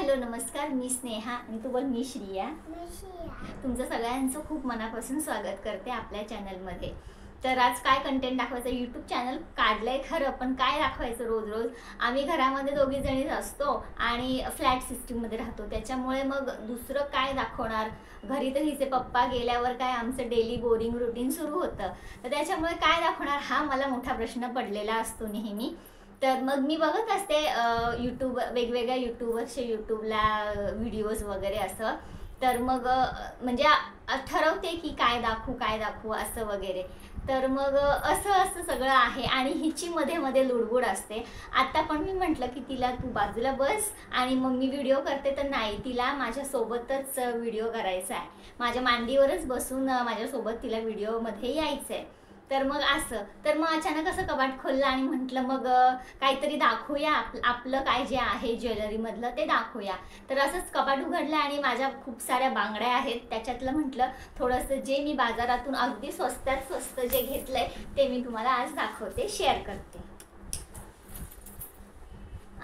Hello नमस्कार, मी स्नेहा आणि तू बोल मी श्रिया. तुमचं सगळ्यांचं खूप मनापासून स्वागत करते आपल्या चॅनलमध्ये. तर आज काय कंटेंट दाखवायचं, यूट्यूब चॅनल काढलंय खरं, पण काय दाखवायचं रोज रोज. आम्ही घरामध्ये दोघी जणीच असतो आणि फ्लॅट सिस्टीममध्ये राहतो, त्याच्यामुळे मग दुसरं काय दाखवणार. घरी तर हिचे पप्पा गेल्यावर काय आमचं डेली बोरिंग रुटीन सुरू होतं, तर त्याच्यामुळे काय दाखवणार हा मला मोठा प्रश्न पडलेला असतो नेहमी. तर मग मी बघत असते यूट्यूब, वेगवेगळ्या यूट्यूबला व्हिडिओज वगैरे असं. तर मग म्हणजे ठरवते की काय दाखवू असं वगैरे. तर मग असं असं सगळं आहे आणि हिची मध्ये मध्ये लुडबुड असते. आता पण मी म्हटलं की तिला तू बाजूला बस आणि मग मी व्हिडिओ करते, तर नाही, तिला माझ्यासोबतच व्हिडिओ करायचा आहे. माझ्या मांडीवरच बसून माझ्यासोबत तिला व्हिडिओमध्ये यायचं आहे. तर मग असं, तर मग अचानक असं कपाट खोललं आणि म्हटलं मग काहीतरी दाखवूया, आपलं काय जे आहे ज्वेलरीमधलं ते दाखवूया. तर असंच कपाट उघडलं आणि माझ्या खूप साऱ्या बांगड्या आहेत, त्याच्यातलं म्हटलं थोडंसं जे मी बाजारातून अगदी स्वस्तात स्वस्त जे घेतलंय ते मी तुम्हाला आज दाखवते, शेअर करते.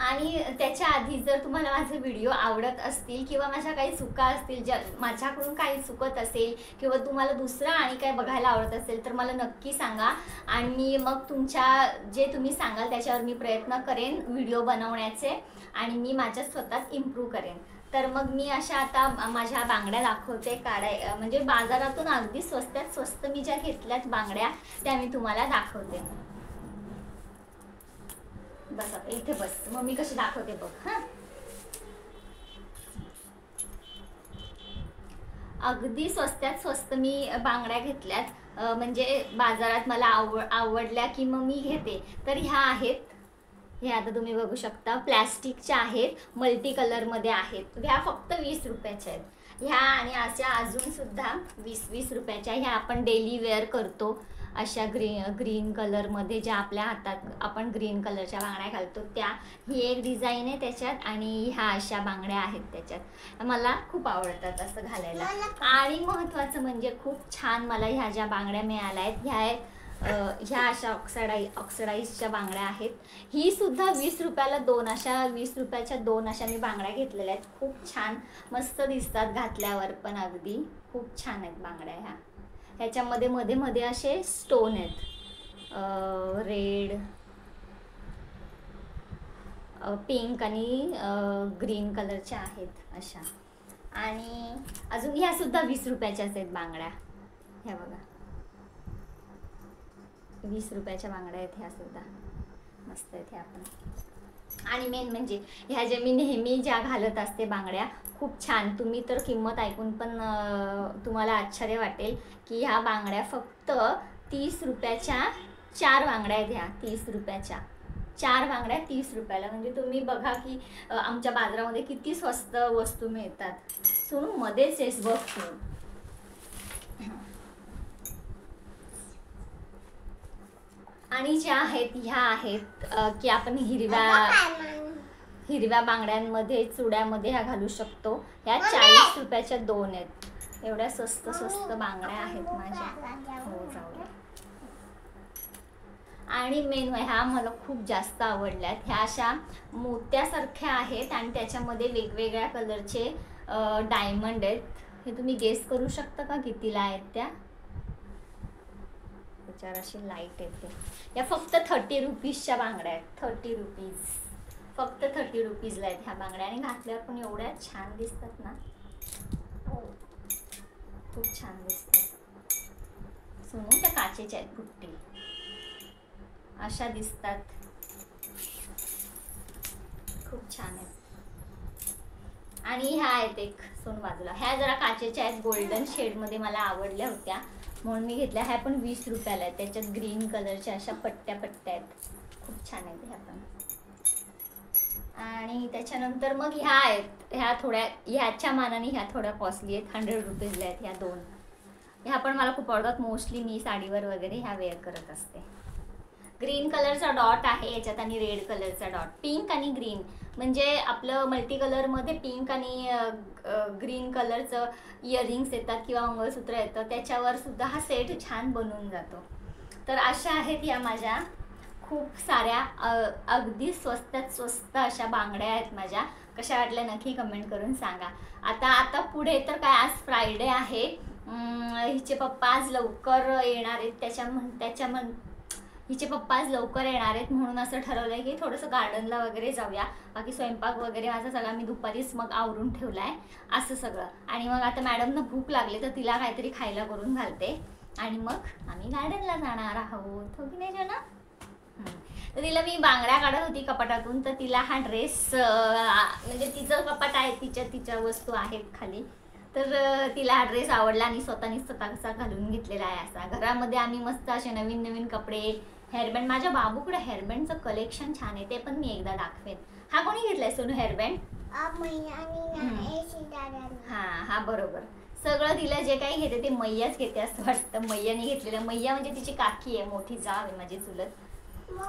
आणि त्याच्या आधी जर तुम्हाला माझे व्हिडिओ आवडत असतील किंवा माझ्या काही चुका असतील, ज्या माझ्याकडून काही चुकत असेल किंवा तुम्हाला दुसरं आणि काय बघायला आवडत असेल तर मला नक्की सांगा. आणि मग तुमच्या जे तुम्ही सांगाल त्याच्यावर मी प्रयत्न करेन व्हिडिओ बनवण्याचे आणि मी माझ्या स्वतःच इम्प्रूव्ह करेन. तर मग मी अशा आता माझ्या बांगड्या दाखवते, म्हणजे बाजारातून अगदी स्वस्तात स्वस्त मी ज्या घेतल्यात बांगड्या त्या मी तुम्हाला दाखवते. बस आता इथे बस, मग मी कशी दाखवते बघ. हा, अगदी स्वस्तात स्वस्त मी बांगड्या घेतल्यात, म्हणजे बाजारात मला आवडल्या की मग मी घेते. तर ह्या आहेत, हे आता तुम्ही बघू शकता, प्लॅस्टिकच्या आहेत, मल्टी कलरमध्ये आहेत. ह्या फक्त 20 रुपयाच्या आहेत ह्या. आणि अशा अजून सुद्धा 20 रुपयाच्या. ह्या आपण डेली वेअर करतो अशा ग्रीन कलरमध्ये, ज्या आपल्या हातात आपण ग्रीन कलरच्या बांगड्या घालतो त्या. ही एक डिझाईन आहे त्याच्यात आणि ह्या अशा बांगड्या आहेत त्याच्यात. मला खूप आवडतात असं घालायला. आणि महत्त्वाचं म्हणजे खूप छान मला ह्या ज्या बांगड्या मिळाल्या आहेत, ह्या अशा ऑक्सिडाईजच्या बांगड्या आहेत. ही सुद्धा 20 रुपयाला दोन, अशा 20 रुपयाच्या दोन अशा मी बांगड्या घेतलेल्या आहेत. खूप छान मस्त दिसतात घातल्यावर पण, अगदी खूप छान आहेत बांगड्या ह्या. ह्याच्यामध्ये मध्ये मध्ये असे स्टोन आहेत, रेड, पिंक आणि ग्रीन कलरच्या आहेत अशा. आणि अजून ह्या सुद्धा 20 रुपयाच्याच आहेत बांगड्या. ह्या बघा, 20 रुपयाच्या बांगड्या आहेत ह्या सुद्धा, मस्त आहेत ह्या पण. आणि मेन म्हणजे ह्या ज्या मी नेहमी ज्या घालत असते बांगड्या, खूप छान. तुम्ही तर किंमत ऐकून पण तुम्हाला आश्चर्य वाटेल की ह्या बांगड्या फक्त 30 रुपयाच्या 4 बांगड्या आहेत ह्या. 30 रुपयाच्या 4 बांगड्या 30 रुपयाला. म्हणजे तुम्ही बघा की आमच्या बाजारामध्ये किती स्वस्त वस्तू मिळतात. सुनू मध्येच आहेस बघ तू. आणि ज्या आहेत ह्या आहेत की आपण हिरव्या बांगड्यांमध्ये, चुड्यामध्ये ह्या घालू शकतो. ह्या 40 रुपयाच्या दोन आहेत. एवढ्या स्वस्त बांगड्या आहेत माझ्या. हो, जाऊ. आणि मेन ह्या मला खूप जास्त आवडल्यात. ह्या अशा मोत्यासारख्या आहेत आणि त्याच्यामध्ये वेगवेगळ्या कलरचे डायमंड आहेत. हे तुम्ही गेस करू शकता का कितीला आहेत त्या? त्याच्यावर अशी लाईट येते. या फक्त 30 रुपीजच्या बांगड्या आहेत. 30 रुपीज, फक्त 30 रुपीजला आहेत ह्या बांगड्या. आणि घातल्यावर पण एवढ्या छान दिसतात ना, खूप छान दिसतात. सुनू त्या काचेच्या आहेत, पुट्टी अशा दिसतात, खूप छान आहेत. आणि ह्या आहेत एक सोन बाजूला, ह्या जरा काचेच्या आहेत, गोल्डन शेडमध्ये मला आवडल्या होत्या म्हणून मी घेतल्या. ह्या पण 20 रुपयाला आहेत. त्याच्यात ग्रीन कलरच्या अशा पट्ट्या आहेत, खूप छान आहेत ह्या पण. आणि त्याच्यानंतर मग ह्या आहेत, ह्या थोड्या, ह्याच्या मानाने ह्या थोड्या कॉस्टली आहेत. 100 रुपीजला आहेत ह्या दोन. ह्या पण मला खूप आवडतात. मोस्टली मी साडीवर वगैरे ह्या वेअर करत असते. ग्रीन कलरचा डॉट आहे याच्यात आणि रेड कलरचा डॉट. पिंक आणि ग्रीन म्हणजे आपलं मल्टी कलरमध्ये पिंक आणि ग्रीन कलरचं इयरिंग्स येतात किंवा मंगळसूत्र येतं, त्याच्यावर सुद्धा हा सेट छान बनून जातो. तर अशा आहेत या माझ्या खूप साऱ्या अगदी स्वस्तात स्वस्त अशा बांगड्या आहेत माझ्या. कशा वाटल्या नक्की कमेंट करून सांगा. आता पुढे तर काय, आज फ्रायडे आहे. हिचे पप्पा आज लवकर येणार आहेत. हिचे पप्पा आज लवकर येणार आहेत म्हणून असं ठरवलंय की थोडंसं गार्डनला वगैरे जाऊया. बाकी स्वयंपाक वगैरे माझा सगळा मी दुपारीच मग आवरून ठेवलाय असं सगळं. आणि मग आता मॅडमना भूक लागली तर तिला काहीतरी खायला करून घालते आणि मग आम्ही गार्डनला जाणार आहोत. हो की नाही जेना? तर तिला मी बांगड्या काढत होती कपाटातून, तर तिला हा ड्रेस म्हणजे तिचं कपाट आहे, तिच्या वस्तू आहेत खाली, तर तिला हा ड्रेस आवडला आणि स्वतःचा घालून घेतलेला आहे. असा घरामध्ये आम्ही मस्त असे नवीन नवीन कपडे, हेअरबँड. माझ्या बाबूकडे हेअरबँडचं कलेक्शन छान आहे, ते पण मी एकदा दाखवेन. हा कोणी घेतलाय सोनू हेअरबँड? हा बरोबर. सगळं तिला जे काही घेते ते मैयाच घेते असं वाटतं. मैयाने घेतलेलं, मैया म्हणजे तिची काकी आहे, मोठी जाव आहे माझी चुलत.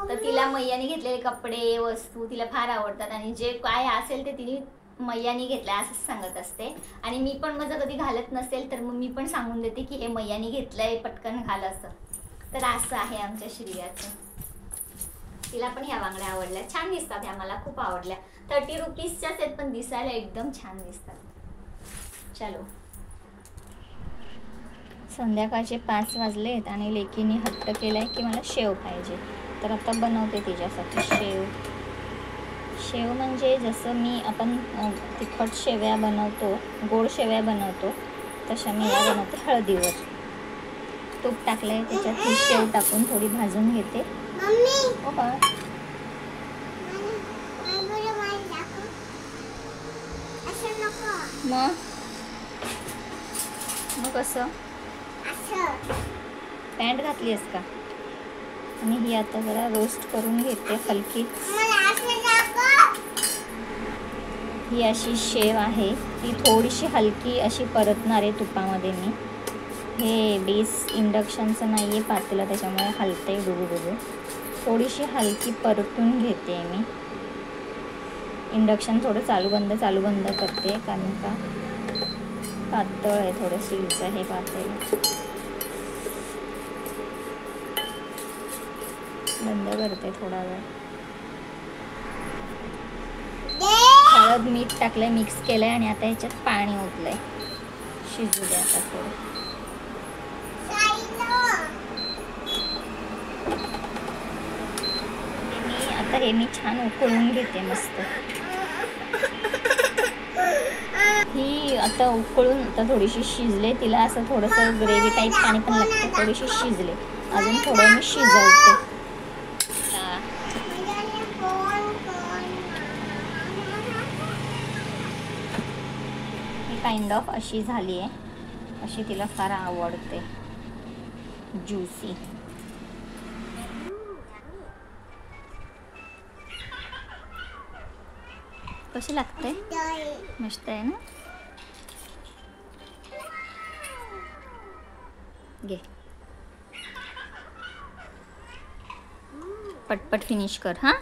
तर तिला मैयाने घेतलेले कपडे वस्तू तिला फार आवडतात आणि जे काय असेल ते तिने मैयाने घेतलंय असंच सांगत असते. आणि मी पण माझं कधी घालत नसेल तर मग मी पण सांगून देते की हे मैयाने घेतलंय, पटकन घाल असं. तर असं आहे आमच्या श्रियाचं. तिला पण ह्या बांगड्या आवडल्या, छान दिसतात ह्या, मला खूप आवडल्या. 30 रुपीजच्याच आहेत पण दिसायला एकदम छान दिसतात. चलो, संध्याकाळचे 5 वाजलेत आणि लेकीने हट्ट केलाय की मला शेव पाहिजे. तर आता बनवते तिच्यासाठी शेव म्हणजे जसं आपण तिखट शेवया बनवतो, गोड शेवया बनवतो, तशा मी या बनवते. हळदीवर तूप टाकलंय, त्याच्यात ही शेव टाकून थोडी भाजून घेते. हो का? मग कसं पॅन्ट घातली आहेस का? आणि ही आता जरा रोस्ट करून घेते हलकी. ही अशी शेव आहे, ती थोडीशी हलकी अशी परतणार आहे तुपामध्ये. मी हे बेस इंडक्शनचं नाही आहे पातेलं, त्याच्यामुळे हलते डुबू. थोडीशी हलकी परतून घेते मी. इंडक्शन थोडं चालू बंद करते कारण का पातळ आहे, थोडं स्टीलचं हे पातेलं. बंद करते थोडा वेळ. हळद मीठ टाकलंय, मिक्स केलंय आणि आता ह्याच्यात पाणी ओतलंय. शिजू द्या आता थोडं. हे मी छान उकळून घेते मस्त. ही आता उकळून आता थोडीशी शिजले, तिला असं थोडंसं ग्रेव्ही टाईप पाणी पण लागतं. थोडीशी शिजले, अजून थोडं मी शिजवते. ही काइंड ऑफ अशी झाली आहे, अशी तिला फार आवडते, ज्युसी. कशी लागते? मस्त आहे ना? घे, पटपट फिनिश कर. हा,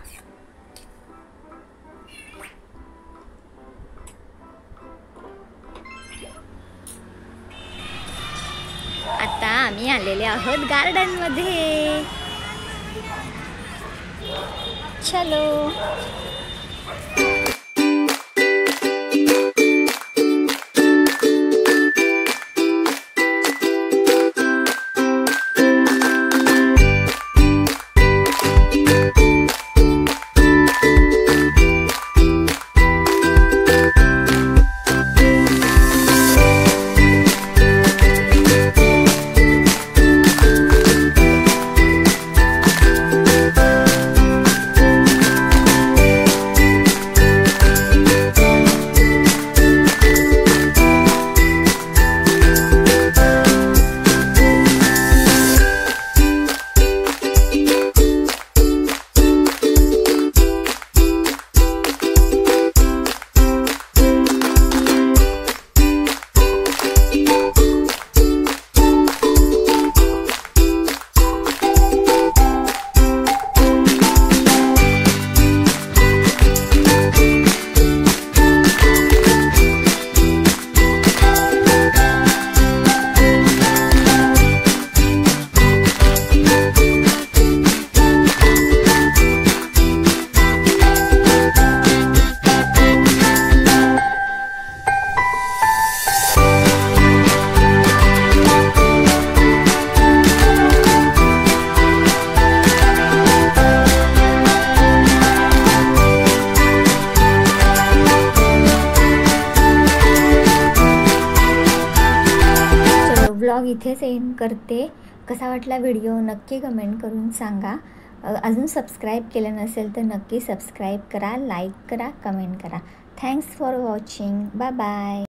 आता आम्ही आलेले आहोत गार्डन मध्ये. चलो. व्लॉग इथेच एंड करते. कसा वाटला व्हिडिओ नक्की कमेंट करून सांगा. अजून सबस्क्राईब केलं नसेल तर नक्की सबस्क्राईब करा, लाईक करा, कमेंट करा. Thanks for watching. Bye bye.